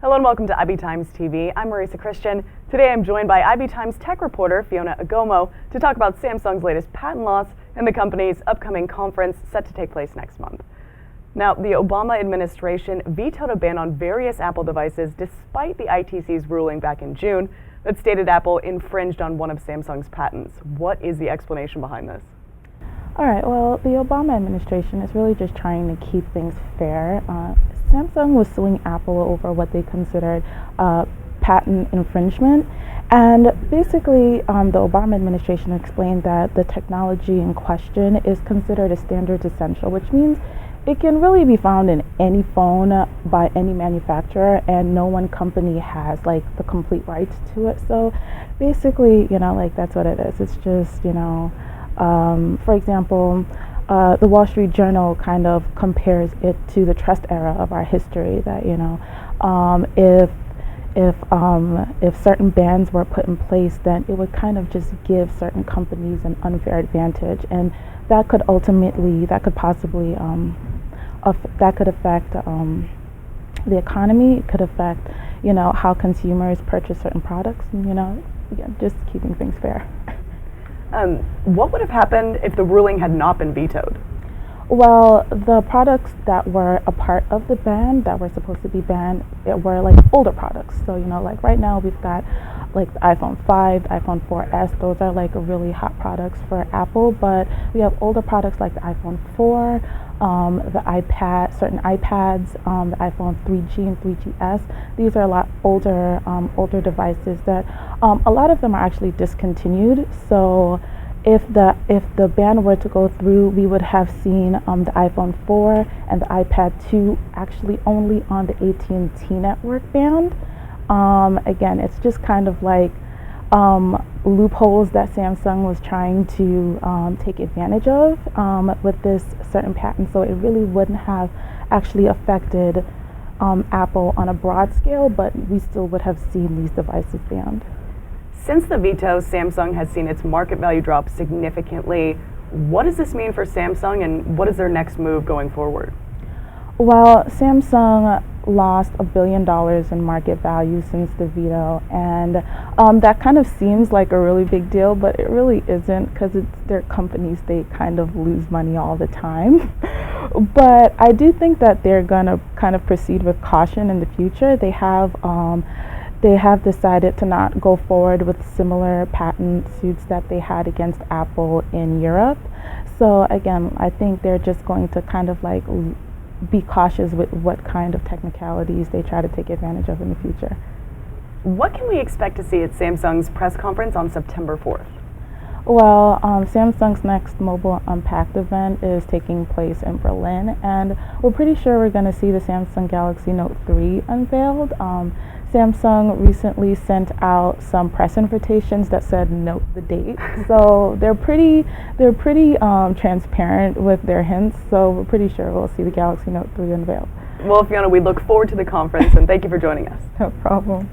Hello and welcome to IBTimes TV. I'm Marisa Christian. Today I'm joined by IBTimes tech reporter Fionna Agomuoh to talk about Samsung's latest patent loss and the company's upcoming conference set to take place next month. Now, the Obama administration vetoed a ban on various Apple devices despite the ITC's ruling back in June that stated Apple infringed on one of Samsung's patents. What is the explanation behind this? All right, well, the Obama administration is really just trying to keep things fair. Samsung was suing Apple over what they considered patent infringement. And basically, the Obama administration explained that the technology in question is considered a standards essential, which means it can really be found in any phone by any manufacturer, and no one company has like the complete rights to it. So basically, that's what it is. It's just, for example, the Wall Street Journal kind of compares it to the trust era of our history. That if certain bans were put in place, then it would kind of just give certain companies an unfair advantage, and that could possibly affect the economy. It could affect how consumers purchase certain products. And, just keeping things fair. What would have happened if the ruling had not been vetoed? Well, the products that were a part of the ban, that were supposed to be banned, were like older products. So, like right now we've got like the iPhone 5, the iPhone 4S. Those are like really hot products for Apple, but we have older products like the iPhone 4, the iPad, certain iPads, the iPhone 3G and 3GS. These are a lot older devices that a lot of them are actually discontinued. So if the ban were to go through, we would have seen the iPhone 4 and the iPad 2 actually only on the AT&T network band. Again, it's just kind of like loopholes that Samsung was trying to take advantage of with this certain patent. So it really wouldn't have actually affected Apple on a broad scale, but we still would have seen these devices banned. Since the veto, Samsung has seen its market value drop significantly. What does this mean for Samsung, and what is their next move going forward? Well, Samsung lost $1 billion in market value since the veto, and that kind of seems like a really big deal, but it really isn't, because it's their companies. They kind of lose money all the time. But I do think that they're going to kind of proceed with caution in the future. They have decided to not go forward with similar patent suits that they had against Apple in Europe. So again, I think they're just going to kind of like be cautious with what kind of technicalities they try to take advantage of in the future. What can we expect to see at Samsung's press conference on September 4th? Well, Samsung's next Mobile Unpacked event is taking place in Berlin, and we're pretty sure we're going to see the Samsung Galaxy Note 3 unveiled. Samsung recently sent out some press invitations that said note the date. So they're pretty transparent with their hints. So we're pretty sure we'll see the Galaxy Note 3 unveiled. Well, Fionna, we look forward to the conference, and thank you for joining us. No problem.